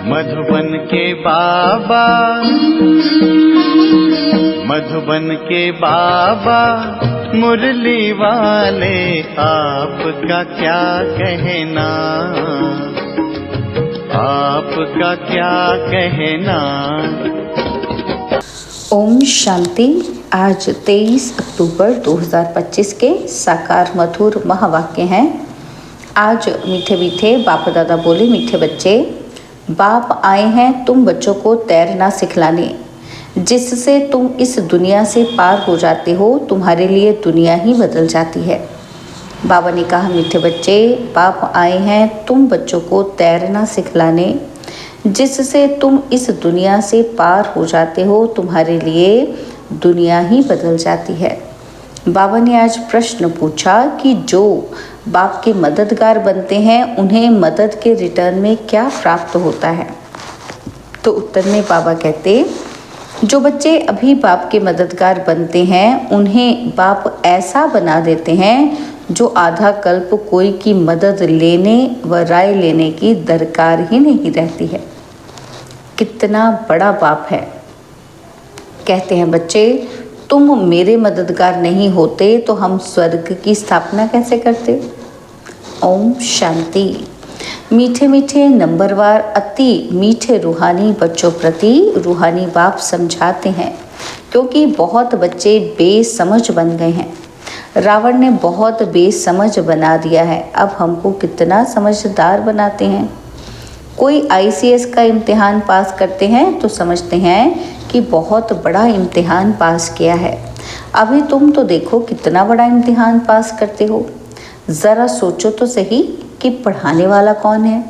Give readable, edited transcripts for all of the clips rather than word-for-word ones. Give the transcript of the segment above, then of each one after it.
मधुबन के बाबा, मधुबन के बाबा मुरली वाले, आपका क्या कहना, आपका क्या कहना। ओम शांति। आज 23 अक्टूबर 2025 के साकार मधुर महावाक्य हैं। आज मीठे मीठे बाप दादा बोले, मीठे बच्चे, बाप आए हैं तुम बच्चों को तैरना सिखलाने, जिससे तुम इस दुनिया से पार हो जाते हो। तुम्हारे लिए दुनिया ही बदल जाती है। बाबा ने कहा, मीठे बच्चे, बाप आए हैं तुम बच्चों को तैरना सिखलाने, जिससे तुम इस दुनिया से पार हो जाते हो। तुम्हारे लिए दुनिया ही बदल जाती है। बाबा ने आज प्रश्न पूछा कि जो बाप के मददगार बनते हैं उन्हें मदद के रिटर्न में क्या प्राप्त होता है। तो उत्तर में बाबा कहते, जो बच्चे अभी बाप के मददगार बनते हैं उन्हें बाप ऐसा बना देते हैं जो आधा कल्प कोई की मदद लेने व राय लेने की दरकार ही नहीं रहती है। कितना बड़ा बाप है। कहते हैं, बच्चे तुम मेरे मददगार नहीं होते तो हम स्वर्ग की स्थापना कैसे करते। ओम शांति। मीठे मीठे नंबरवार अति मीठे रूहानी बच्चों प्रति रूहानी बाप समझाते हैं, क्योंकि बहुत बच्चे बेसमझ बन गए हैं। रावण ने बहुत बेसमझ बना दिया है। अब हमको कितना समझदार बनाते हैं। कोई ICS का इम्तिहान पास करते हैं तो समझते हैं कि बहुत बड़ा इम्तिहान पास किया है। अभी तुम तो देखो कितना बड़ा इम्तिहान पास करते हो। ज़रा सोचो तो सही कि पढ़ाने वाला कौन है,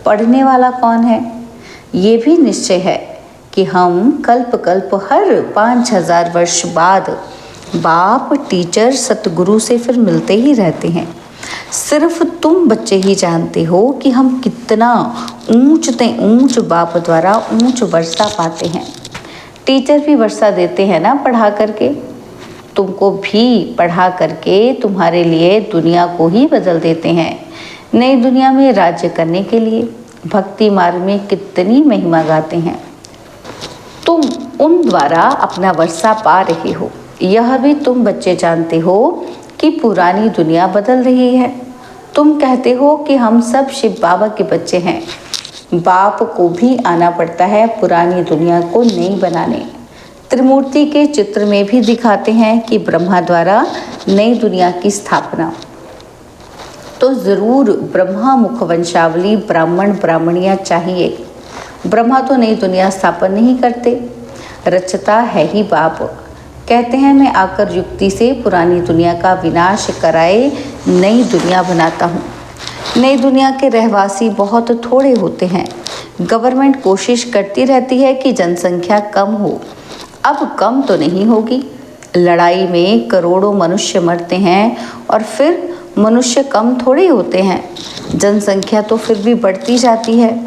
पढ़ने वाला कौन है। ये भी निश्चय है कि हम कल्प कल्प हर 5000 वर्ष बाद बाप टीचर सतगुरु से फिर मिलते ही रहते हैं। सिर्फ तुम बच्चे ही जानते हो कि हम कितना ऊंच ते ऊंच बाप द्वारा ऊंच वर्षा पाते हैं। टीचर भी वर्षा देते हैं ना पढ़ा करके। तुमको भी पढ़ा करके तुम्हारे लिए दुनिया को ही बदल देते हैं। नई दुनिया में राज्य करने के लिए भक्ति मार्ग में कितनी महिमा गाते हैं। तुम उन द्वारा अपना वर्षा पा रहे हो। यह भी तुम बच्चे जानते हो कि पुरानी दुनिया बदल रही है। तुम कहते हो कि हम सब शिव बाबा के बच्चे हैं। बाप को भी आना पड़ता है पुरानी दुनिया को नई बनाने। त्रिमूर्ति के चित्र में भी दिखाते हैं कि ब्रह्मा द्वारा नई दुनिया की स्थापना। तो ज़रूर ब्रह्मा मुख वंशावली ब्राह्मण ब्राह्मणियाँ चाहिए। ब्रह्मा तो नई दुनिया स्थापन नहीं करते, रचता है ही बाप। कहते हैं, मैं आकर युक्ति से पुरानी दुनिया का विनाश कराए नई दुनिया बनाता हूँ। नई दुनिया के रहवासी बहुत थोड़े होते हैं। गवर्नमेंट कोशिश करती रहती है कि जनसंख्या कम हो। अब कम तो नहीं होगी। लड़ाई में करोड़ों मनुष्य मरते हैं और फिर मनुष्य कम थोड़े होते हैं। जनसंख्या तो फिर भी बढ़ती जाती है।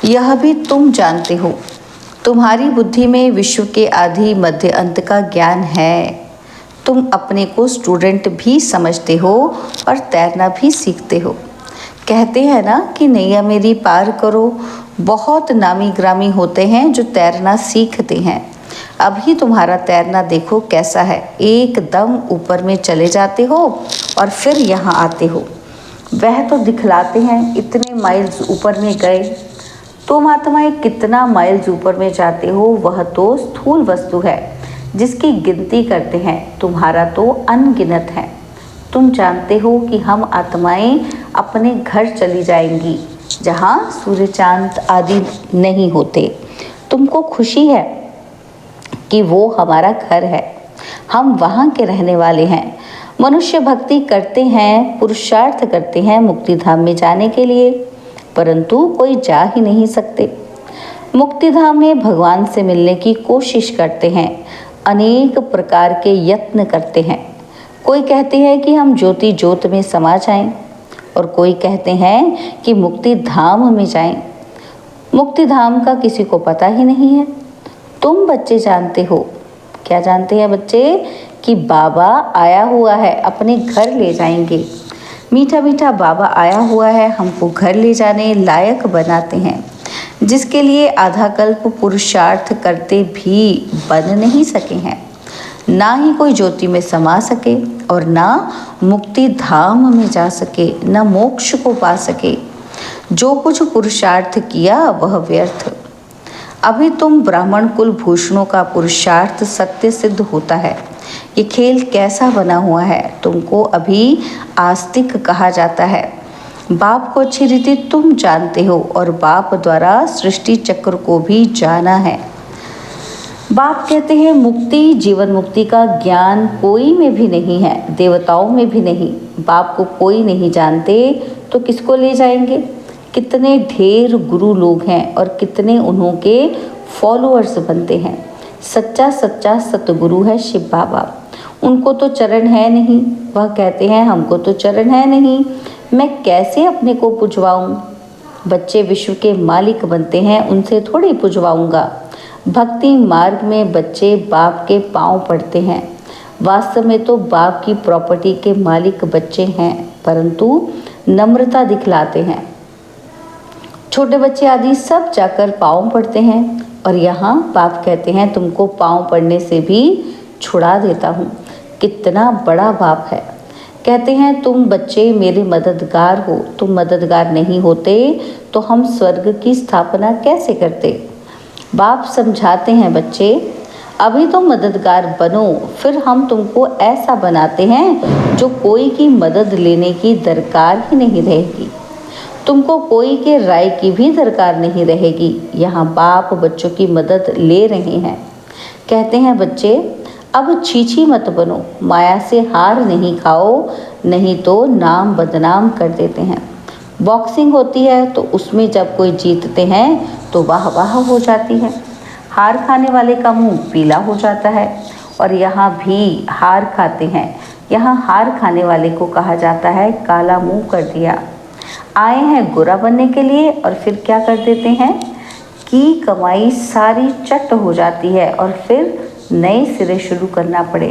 यह भी तुम जानते हो। तुम्हारी बुद्धि में विश्व के आदि मध्य अंत का ज्ञान है। तुम अपने को स्टूडेंट भी समझते हो और तैरना भी सीखते हो। कहते हैं ना कि नैया मेरी पार करो। बहुत नामी ग्रामी होते हैं जो तैरना सीखते हैं। अभी तुम्हारा तैरना देखो कैसा है। एकदम ऊपर में चले जाते हो और फिर यहाँ आते हो। वह तो दिखलाते हैं इतने माइल्स ऊपर में गए। तुम आत्माएं कितना माइल्स ऊपर में जाते हो वह तो स्थूल वस्तु है जिसकी गिनती करते हैं। तुम्हारा तो अनगिनत है। तुम जानते हो कि हम आत्माएं अपने घर चली जाएंगी जहाँ सूर्य चांद आदि नहीं होते। तुमको खुशी है कि वो हमारा घर है। हम वहाँ के रहने वाले हैं। मनुष्य भक्ति करते हैं, पुरुषार्थ करते हैं मुक्ति धाम में जाने के लिए, परंतु कोई जा ही नहीं सकते। मुक्ति धाम में भगवान से मिलने की कोशिश करते हैं, अनेक प्रकार के यत्न करते हैं। कोई कहते हैं कि हम ज्योति ज्योत में समा जाएं, और कोई कहते हैं कि मुक्ति धाम में जाएं। मुक्ति धाम का किसी को पता ही नहीं है। तुम बच्चे जानते हो। क्या जानते हैं बच्चे? कि बाबा आया हुआ है, अपने घर ले जाएंगे। मीठा मीठा बाबा आया हुआ है, हमको घर ले जाने लायक बनाते हैं। जिसके लिए आधा कल्प पुरुषार्थ करते भी बन नहीं सके हैं, ना ही कोई ज्योति में समा सके और ना मुक्ति धाम में जा सके, ना मोक्ष को पा सके। जो कुछ पुरुषार्थ किया वह व्यर्थ। अभी तुम ब्राह्मण कुल भूषणों का पुरुषार्थ सत्य सिद्ध होता है। ये खेल कैसा बना हुआ है, तुमको अभी आस्तिक कहा जाता है। बाप को अच्छी रीति तुम जानते हो और बाप द्वारा सृष्टि चक्र को भी जाना है। बाप कहते हैं मुक्ति, जीवन मुक्ति का ज्ञान कोई में भी नहीं है, देवताओं में भी नहीं। बाप को कोई नहीं जानते तो किसको ले जाएंगे? कितने ढेर गुरु लोग हैं और कितने उन्हों के फॉलोअर्स बनते हैं। सच्चा सच्चा सतगुरु है शिव बाबा। उनको तो चरण है नहीं, वह कहते हैं हमको तो चरण है नहीं, मैं कैसे अपने को पुजवाऊं? बच्चे विश्व के मालिक बनते हैं, उनसे थोड़ी पुजवाऊंगा। भक्ति मार्ग में बच्चे बाप के पांव पड़ते हैं। वास्तव में तो बाप की प्रॉपर्टी के मालिक बच्चे हैं, परंतु नम्रता दिखलाते हैं। छोटे बच्चे आदि सब जाकर पाँव पड़ते हैं और यहाँ बाप कहते हैं तुमको पाँव पड़ने से भी छुड़ा देता हूँ। कितना बड़ा बाप है। कहते हैं तुम बच्चे मेरे मददगार हो, तुम मददगार नहीं होते तो हम स्वर्ग की स्थापना कैसे करते? बाप समझाते हैं बच्चे अभी तो मददगार बनो, फिर हम तुमको ऐसा बनाते हैं जो कोई की मदद लेने की दरकार ही नहीं रहेगी। तुमको कोई के राय की भी दरकार नहीं रहेगी। यहाँ बाप बच्चों की मदद ले रहे हैं। कहते हैं बच्चे अब छीछी मत बनो, माया से हार नहीं खाओ, नहीं तो नाम बदनाम कर देते हैं। बॉक्सिंग होती है तो उसमें जब कोई जीतते हैं तो वाह वाह हो जाती है, हार खाने वाले का मुंह पीला हो जाता है। और यहाँ भी हार खाते हैं, यहाँ हार खाने वाले को कहा जाता है काला मुंह कर दिया। आए हैं गोरा बनने के लिए और फिर क्या कर देते हैं कि कमाई सारी चट हो जाती है और फिर नए सिरे शुरू करना पड़े।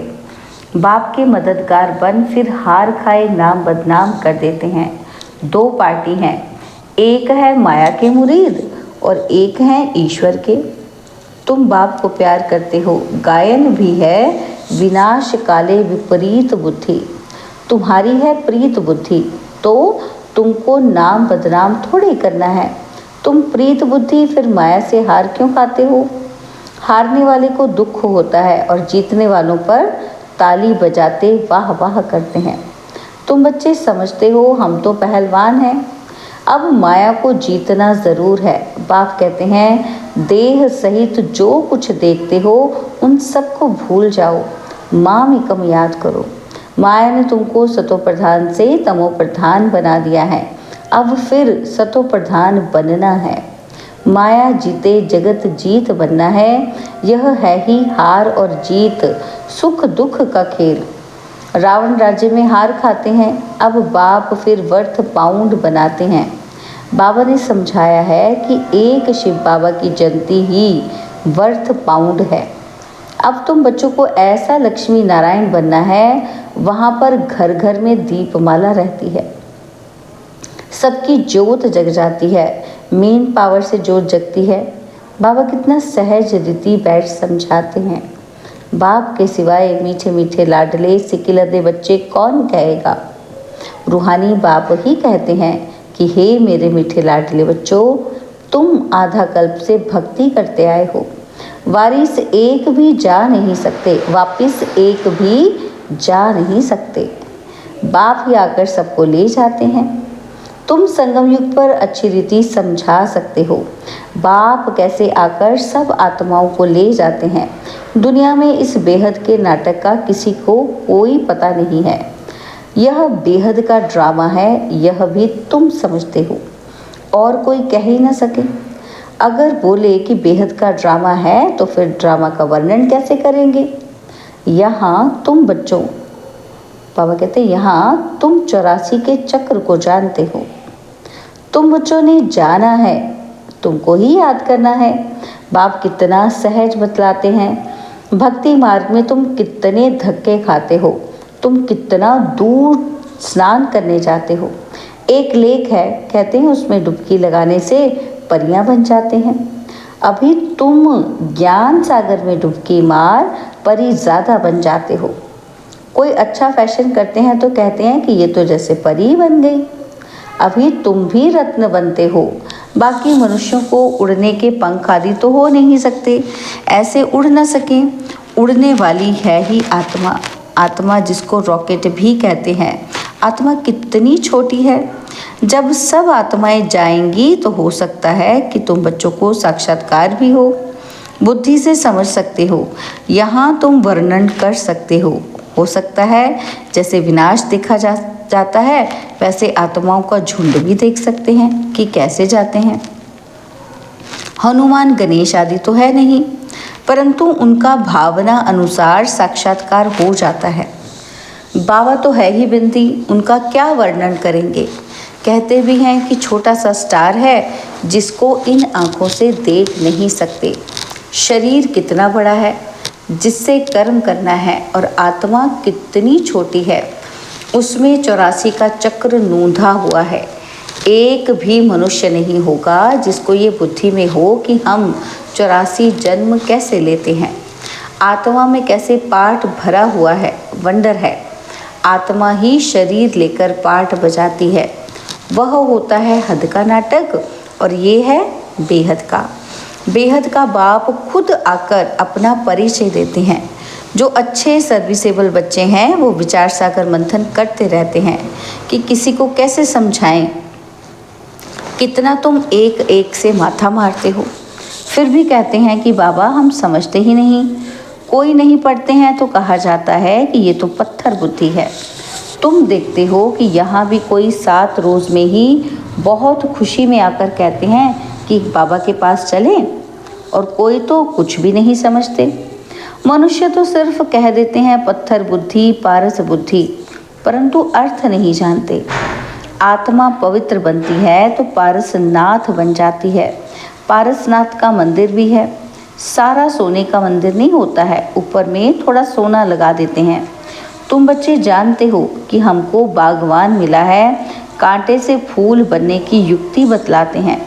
बाप के मददगार बन फिर हार खाए नाम बदनाम कर देते हैं। दो पार्टी हैं, एक है माया के मुरीद और एक है ईश्वर के। तुम बाप को प्यार करते हो, गायन भी है विनाश काले विपरीत बुद्धि। तुम्हारी है प्रीत बुद्धि तो तुमको नाम बदनाम थोड़े करना है। तुम प्रीत बुद्धि फिर माया से हार क्यों खाते हो? हारने वाले को दुख होता है और जीतने वालों पर ताली बजाते वाह वाह करते हैं। तुम बच्चे समझते हो हम तो पहलवान हैं, अब माया को जीतना ज़रूर है। बाप कहते हैं देह सहित जो कुछ देखते हो उन सबको भूल जाओ, मामिकम याद करो। माया ने तुमको सतो प्रधान से तमो प्रधान बना दिया है, अब फिर सतो प्रधान बनना है। माया जीते जगत जीत बनना है, यह है ही हार और जीत, सुख दुख का खेल। रावण राज्य में हार खाते हैं, अब बाप फिर वर्थ पाउंड बनाते हैं। बाबा ने समझाया है कि एक शिव बाबा की जयंती ही वर्थ पाउंड है। अब तुम बच्चों को ऐसा लक्ष्मी नारायण बनना है, वहाँ पर घर घर में दीपमाला रहती है, सबकी ज्योत जग जाती है, मेन पावर से ज्योत जगती है। बाबा कितना सहज रीति बैठ समझाते हैं। बाप के सिवाय मीठे मीठे लाडले सिकिलदे बच्चे कौन कहेगा? रूहानी बाप ही कहते हैं कि हे मेरे मीठे लाडले बच्चों, तुम आधा कल्प से भक्ति करते आए हो, वारिस एक भी जा नहीं सकते, वापिस एक भी जा नहीं सकते। बाप ही आकर सबको ले जाते हैं। तुम संगम युग पर अच्छी रीति समझा सकते हो बाप कैसे आकर सब आत्माओं को ले जाते हैं। दुनिया में इस बेहद के नाटक का किसी को कोई पता नहीं है। यह बेहद का ड्रामा है, यह भी तुम समझते हो और कोई कह ही ना सके। अगर बोले कि बेहद का ड्रामा है तो फिर ड्रामा का वर्णन कैसे करेंगे? यहाँ तुम बच्चों, बाबा कहते हैं यहाँ तुम 84 के चक्र को जानते हो। तुम बच्चों ने जाना है, तुमको ही याद करना है। बाप कितना सहज बतलाते हैं। भक्ति मार्ग में तुम कितने धक्के खाते हो, तुम कितना दूर स्नान करने जाते हो। एक लेक है, कहते हैं उसमें डुबकी लगाने से परियां बन जाते हैं। अभी तुम ज्ञान सागर में डुबकी मार परी ज़्यादा बन जाते हो। कोई अच्छा फैशन करते हैं तो कहते हैं कि ये तो जैसे परी बन गई। अभी तुम भी रत्न बनते हो। बाकी मनुष्यों को उड़ने के पंख आदि तो हो नहीं सकते, ऐसे उड़ न सकें। उड़ने वाली है ही आत्मा। आत्मा जिसको रॉकेट भी कहते हैं। आत्मा कितनी छोटी है। जब सब आत्माएं जाएंगी तो हो सकता है कि तुम बच्चों को साक्षात्कार भी हो, बुद्धि से समझ सकते हो। यहाँ तुम वर्णन कर सकते हो सकता है जैसे विनाश देखा जाता है वैसे आत्माओं का झुंड भी देख सकते हैं कि कैसे जाते हैं। हनुमान गणेश आदि तो है नहीं, परंतु उनका भावना अनुसार साक्षात्कार हो जाता है। बाबा तो है ही बिनती, उनका क्या वर्णन करेंगे। कहते भी हैं कि छोटा सा स्टार है जिसको इन आँखों से देख नहीं सकते। शरीर कितना बड़ा है जिससे कर्म करना है, और आत्मा कितनी छोटी है, उसमें 84 का चक्र नूंधा हुआ है। एक भी मनुष्य नहीं होगा जिसको ये बुद्धि में हो कि हम 84 जन्म कैसे लेते हैं। आत्मा में कैसे पाठ भरा हुआ है, वंडर है। आत्मा ही शरीर लेकर पाठ बजाती है। वह होता है हद का नाटक, और ये है बेहद का। बेहद का बाप खुद आकर अपना परिचय देते हैं। जो अच्छे सर्विसेबल बच्चे हैं वो विचार सागर मंथन करते रहते हैं कि किसी को कैसे समझाएं। कितना तुम एक एक से माथा मारते हो, फिर भी कहते हैं कि बाबा हम समझते ही नहीं। कोई नहीं पढ़ते हैं तो कहा जाता है कि ये तो पत्थर बुद्धि है। तुम देखते हो कि यहाँ भी कोई 7 रोज़ में ही बहुत खुशी में आकर कहते हैं कि बाबा के पास चलें, और कोई तो कुछ भी नहीं समझते। मनुष्य तो सिर्फ कह देते हैं पत्थर बुद्धि, पारस बुद्धि, परंतु अर्थ नहीं जानते। आत्मा पवित्र बनती है तो पारसनाथ बन जाती है। पारसनाथ का मंदिर भी है। सारा सोने का मंदिर नहीं होता है, ऊपर में थोड़ा सोना लगा देते हैं। तुम बच्चे जानते हो कि हमको बागवान मिला है, कांटे से फूल बनने की युक्ति बतलाते हैं।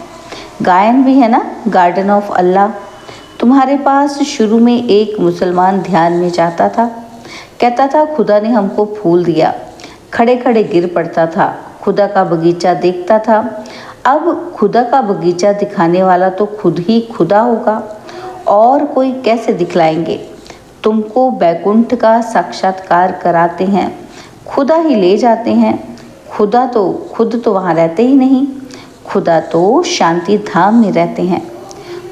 गायन भी है ना, गार्डन ऑफ अल्लाह। तुम्हारे पास शुरू में एक मुसलमान ध्यान में जाता था, कहता था खुदा ने हमको फूल दिया, खड़े खड़े गिर पड़ता था, खुदा का बगीचा देखता था। अब खुदा का बगीचा दिखाने वाला तो खुद ही खुदा होगा, और कोई कैसे दिखलाएंगे। तुमको बैकुंठ का साक्षात्कार कराते हैं, खुदा ही ले जाते हैं। खुदा तो खुद तो वहाँ रहते ही नहीं, खुदा तो शांति धाम में रहते हैं।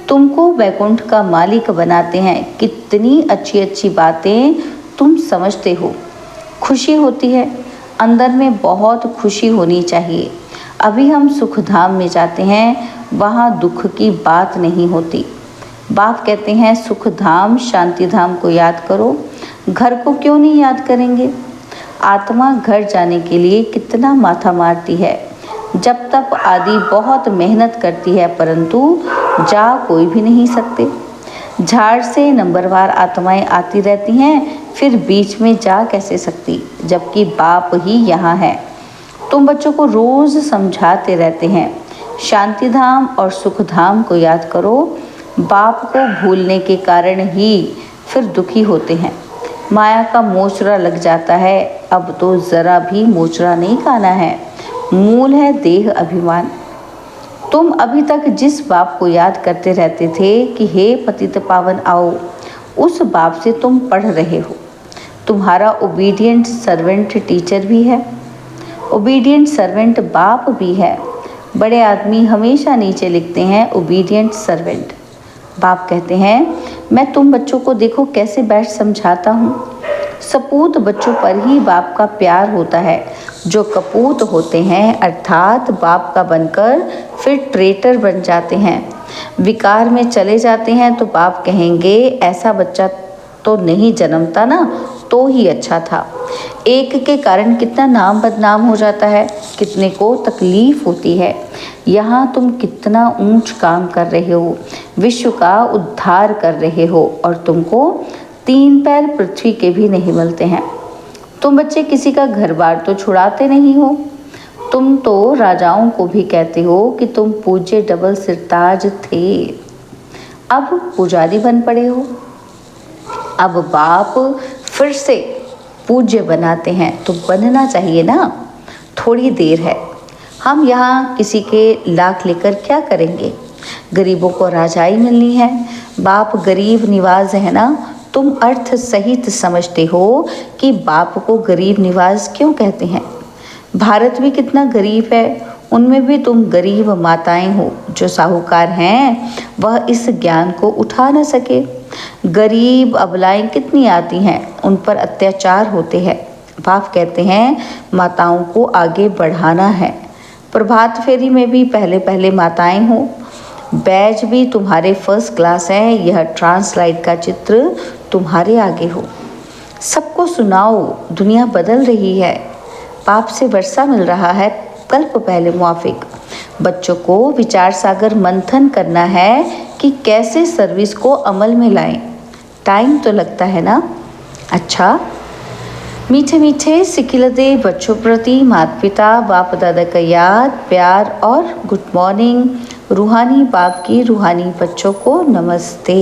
तुमको बैकुंठ का मालिक बनाते हैं। कितनी अच्छी अच्छी बातें तुम समझते हो। खुशी होती है, अंदर में बहुत खुशी होनी चाहिए। अभी हम सुख धाम में जाते हैं, वहाँ दुख की बात नहीं होती। बाप कहते हैं सुख धाम शांति धाम को याद करो, घर को क्यों नहीं याद करेंगे। आत्मा घर जाने के लिए कितना माथा मारती है, जब तक आदि बहुत मेहनत करती है, परंतु जा कोई भी नहीं सकते। झाड़ से नंबरवार आत्माएं आती रहती हैं, फिर बीच में जा कैसे सकती, जबकि बाप ही यहाँ है। तुम बच्चों को रोज़ समझाते रहते हैं शांति धाम और सुख धाम को याद करो। बाप को भूलने के कारण ही फिर दुखी होते हैं। माया का मोचरा लग जाता है। अब तो ज़रा भी मोचरा नहीं खाना है, मूल है देह अभिमान। तुम अभी तक जिस बाप को याद करते रहते थे कि हे पतित पावन आओ, उस बाप से तुम पढ़ रहे हो। तुम्हारा ओबीडियंट सर्वेंट टीचर भी है, ओबीडियंट सर्वेंट बाप भी है। बड़े आदमी हमेशा नीचे लिखते हैं ओबीडियंट सर्वेंट। बाप कहते हैं मैं तुम बच्चों को देखो कैसे बैठ समझाता हूँ। सपूत बच्चों पर ही बाप का प्यार होता है। जो कपूत होते हैं अर्थात बाप का बनकर फिर ट्रेटर बन जाते हैं, विकार में चले जाते हैं, तो बाप कहेंगे ऐसा बच्चा तो नहीं जन्मता ना, तो ही अच्छा था। एक के कारण कितना नाम बदनाम हो जाता है, कितने को तकलीफ होती है। यहाँ तुम कितना ऊंच काम कर रहे हो, विश्व का उद्धार कर रहे हो, और तुमको 3 पैर पृथ्वी के भी नहीं मिलते हैं। तुम बच्चे किसी का घर बार तो छुड़ाते नहीं हो, तुम तो राजाओं को भी कहते हो कि तुम पूज्य डबल सिरताज थे, अब पुजारी बन पड़े हो। अब बाप फिर से पूज्य बनाते हैं तो बनना चाहिए ना, थोड़ी देर है। हम यहाँ किसी के लाख लेकर क्या करेंगे, गरीबों को राजाई मिलनी है। बाप गरीब निवाज है ना, तुम अर्थ सहित समझते हो कि बाप को गरीब निवाज क्यों कहते हैं। भारत भी कितना गरीब है, उनमें भी तुम गरीब माताएं हो। जो साहूकार हैं वह इस ज्ञान को उठा न सके। गरीब अबलाएं कितनी आती हैं, उन पर अत्याचार होते हैं। बाप कहते हैं माताओं को आगे बढ़ाना है। प्रभात फेरी में भी पहले पहले माताएं हो। बैज भी तुम्हारे फर्स्ट क्लास है, यह ट्रांसलाइट का चित्र तुम्हारे आगे हो। सबको सुनाओ, दुनिया बदल रही है। पाप से वर्षा मिल रहा है, कल्प पहले मुआफिक। बच्चों को विचार सागर मंथन करना है कि कैसे सर्विस को अमल में लाएं। टाइम तो लगता है ना। अच्छा, मीठे मीठे सिकिलदे बच्चों प्रति माता पिता बाप दादा का याद प्यार और गुड मॉर्निंग। रूहानी बाप की रूहानी बच्चों को नमस्ते।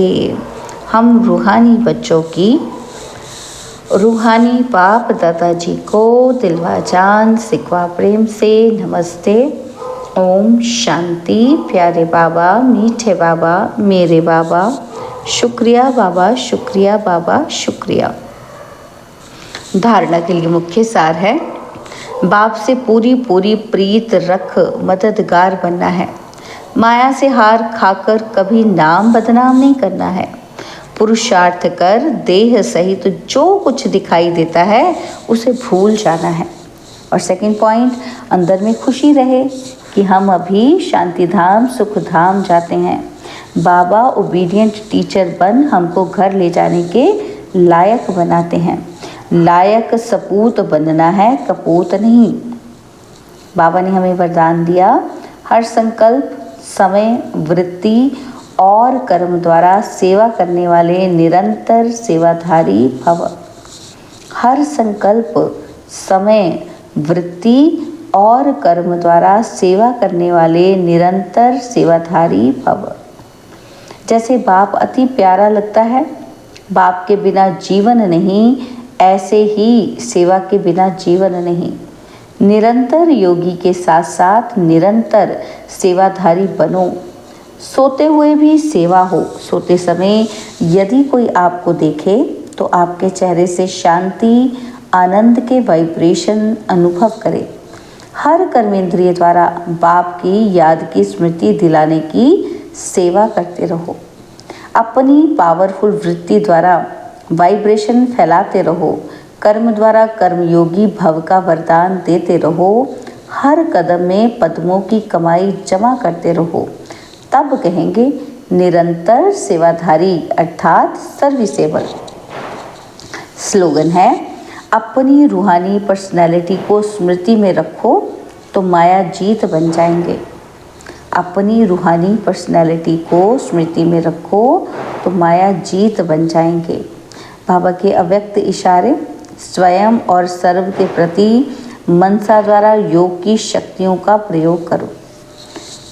हम रूहानी बच्चों की रूहानी बाप दादाजी को दिलवा जान सिकवा प्रेम से नमस्ते। ओम शांति। प्यारे बाबा, मीठे बाबा, मेरे बाबा, शुक्रिया बाबा, शुक्रिया बाबा, शुक्रिया। धारणा के लिए मुख्य सार है, बाप से पूरी पूरी प्रीत रख मददगार बनना है। माया से हार खाकर कभी नाम बदनाम नहीं करना है। पुरुषार्थ कर देह सहित जो कुछ दिखाई देता है उसे भूल जाना है। और सेकंड पॉइंट, अंदर में खुशी रहे कि हम अभी शांति धाम सुख धाम जाते हैं। बाबा ओबीडियंट टीचर बन हमको घर ले जाने के लायक बनाते हैं। लायक सपूत बनना है, कपूत नहीं। बाबा ने हमें वरदान दिया, हर संकल्प समय वृत्ति और कर्म द्वारा सेवा करने वाले निरंतर सेवाधारी भव। हर संकल्प समय वृत्ति और कर्म द्वारा सेवा करने वाले निरंतर सेवाधारी भव। जैसे बाप अति प्यारा लगता है, बाप के बिना जीवन नहीं, ऐसे ही सेवा के बिना जीवन नहीं। निरंतर योगी के साथ साथ निरंतर सेवाधारी बनो। सोते हुए भी सेवा हो। सोते समय यदि कोई आपको देखे तो आपके चेहरे से शांति आनंद के वाइब्रेशन अनुभव करे। हर कर्मेंद्रिय द्वारा बाप की याद की स्मृति दिलाने की सेवा करते रहो। अपनी पावरफुल वृत्ति द्वारा वाइब्रेशन फैलाते रहो। कर्म द्वारा कर्मयोगी भव का वरदान देते रहो। हर कदम में पद्मों की कमाई जमा करते रहो। तब कहेंगे निरंतर सेवाधारी अर्थात सर्विसेबल। स्लोगन है, अपनी रूहानी पर्सनैलिटी को स्मृति में रखो तो माया जीत बन जाएंगे। अपनी रूहानी पर्सनैलिटी को स्मृति में रखो तो माया जीत बन जाएंगे। बाबा के अव्यक्त इशारे स्वयं और सर्व के प्रति मनसा द्वारा योग की शक्तियों का प्रयोग करो।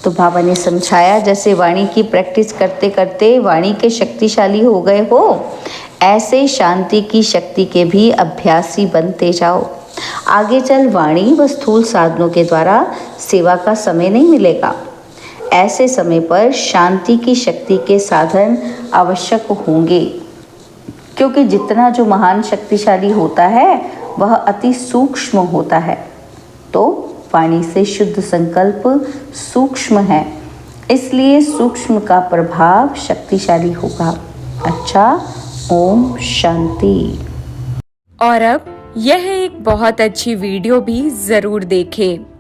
तो बाबा ने समझाया, जैसे वाणी की प्रैक्टिस करते करते वाणी के शक्तिशाली हो गए हो, ऐसे शांति की शक्ति के भी अभ्यासी बनते जाओ। आगे चल वाणी व स्थूल साधनों के द्वारा सेवा का समय नहीं मिलेगा। ऐसे समय पर शांति की शक्ति के साधन आवश्यक होंगे, क्योंकि जितना जो महान शक्तिशाली होता है वह अति सूक्ष्म होता है। तो वाणी से शुद्ध संकल्प सूक्ष्म है, इसलिए सूक्ष्म का प्रभाव शक्तिशाली होगा। अच्छा, ओम शांति। और अब यह एक बहुत अच्छी वीडियो भी जरूर देखें।